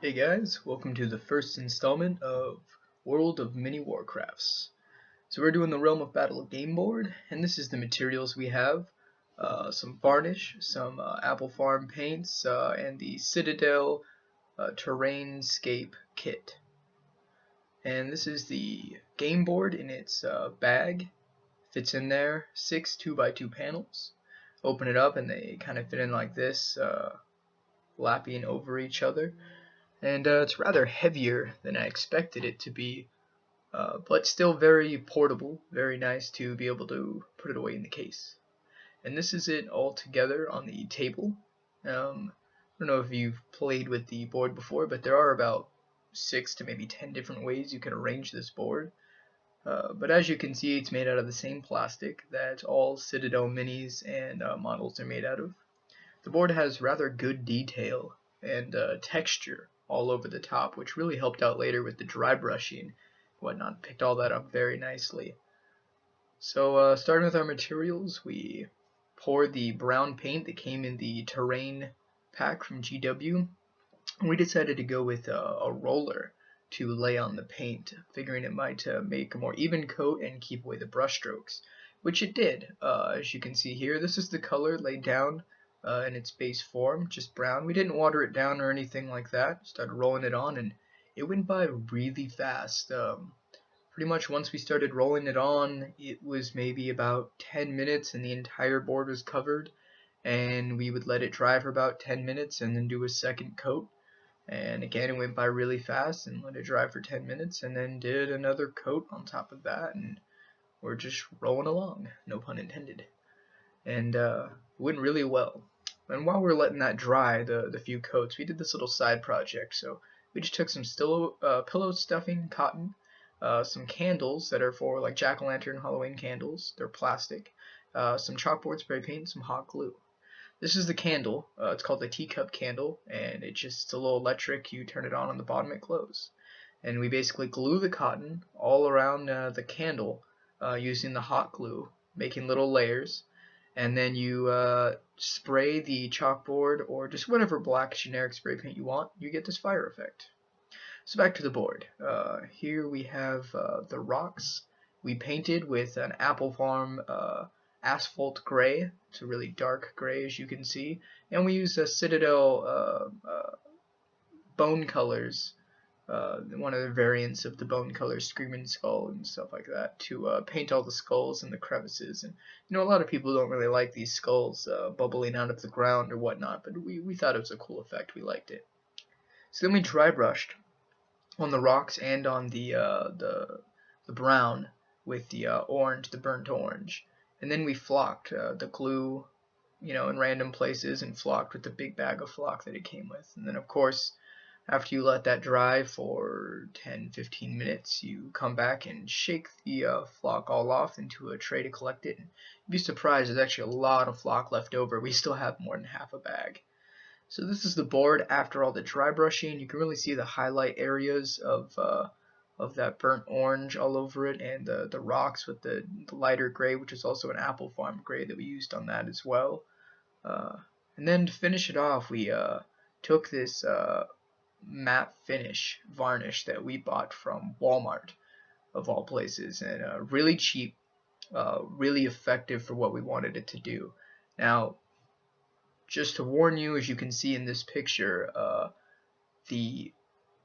Hey guys, welcome to the first installment of World of Mini Warcrafts. So we're doing the Realm of Battle GameBoard, and this is the materials we have. Some varnish, some apple farm paints, and the Citadel Terrainscape kit. And this is the GameBoard in its bag. Fits in there, 6 2x2 panels. Open it up and they kind of fit in like this, lapping over each other. And it's rather heavier than I expected it to be, but still very portable, very nice to be able to put it away in the case. And this is it all together on the table. I don't know if you've played with the board before, but there are about 6 to maybe 10 different ways you can arrange this board. But as you can see, it's made out of the same plastic that all Citadel minis and models are made out of. The board has rather good detail and texture all over the top, which really helped out later with the dry brushing and whatnot. Picked all that up very nicely. So starting with our materials, we poured the brown paint that came in the terrain pack from GW. We decided to go with a roller to lay on the paint, figuring it might make a more even coat and keep away the brush strokes, which it did. As you can see here, this is the color laid down in its base form, just brown. We didn't water it down or anything like that. Started rolling it on, and it went by really fast. Pretty much once we started rolling it on, it was maybe about 10 minutes and the entire board was covered, and we would let it dry for about 10 minutes and then do a second coat. And again, it went by really fast and let it dry for 10 minutes and then did another coat on top of that, and we're just rolling along, no pun intended. And it went really well. And while we were letting that dry, the few coats, we did this little side project. So we just took some pillow stuffing cotton, some candles that are for like jack-o'-lantern Halloween candles, they're plastic, some chalkboard spray paint, some hot glue. This is the candle. It's called the teacup candle, and it's a little electric. You turn it on the bottom, it glows. And we basically glue the cotton all around the candle using the hot glue, making little layers. And then you spray the chalkboard or just whatever black generic spray paint you want. You get this fire effect. So back to the board. Here we have the rocks. We painted with an Apple Farm asphalt gray. It's a really dark gray, as you can see, and we use a Citadel bone colors, one of the variants of the bone colors, Screaming Skull and stuff like that, to paint all the skulls and the crevices. And a lot of people don't really like these skulls bubbling out of the ground or whatnot, but we thought it was a cool effect. We liked it. So then we dry brushed on the rocks and on the brown with the orange, the burnt orange. And then we flocked the glue, in random places, and flocked with the big bag of flock that it came with. And then, of course, after you let that dry for 10-15 minutes, you come back and shake the flock all off into a tray to collect it. And you'd be surprised, there's actually a lot of flock left over. We still have more than half a bag. So this is the board after all the dry brushing. You can really see the highlight areas of that burnt orange all over it, and the rocks with the lighter gray, which is also an Apple Farm gray that we used on that as well. And then to finish it off, we took this matte finish varnish that we bought from Walmart, of all places, and really cheap, really effective for what we wanted it to do. Now, just to warn you, as you can see in this picture, the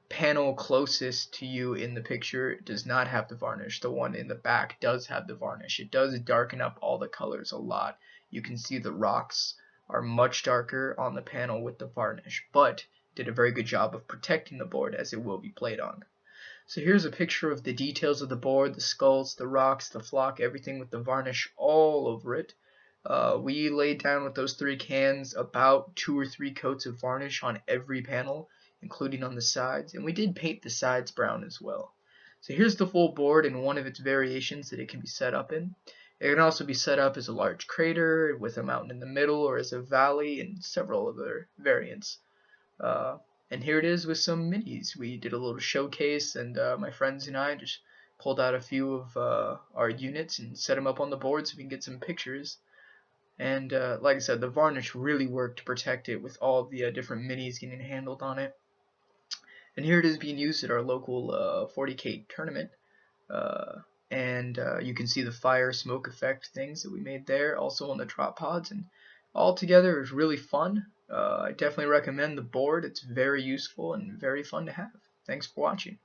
panel closest to you in the picture does not have the varnish. The one in the back does have the varnish. It does darken up all the colors a lot. You can see the rocks are much darker on the panel with the varnish, but did a very good job of protecting the board as it will be played on. So here's a picture of the details of the board, the skulls, the rocks, the flock, everything with the varnish all over it. We laid down with those 3 cans about 2 or 3 coats of varnish on every panel, including on the sides, and we did paint the sides brown as well. So here's the full board in one of its variations that it can be set up in. It can also be set up as a large crater with a mountain in the middle, or as a valley, and several other variants. And here it is with some minis. We did a little showcase, and my friends and I just pulled out a few of our units and set them up on the board so we can get some pictures. And like I said, the varnish really worked to protect it with all the different minis getting handled on it. And here it is being used at our local 40K tournament. And you can see the fire smoke effect things that we made there, also on the drop pods, and all together is really fun. I definitely recommend the board. It's very useful and very fun to have. Thanks for watching.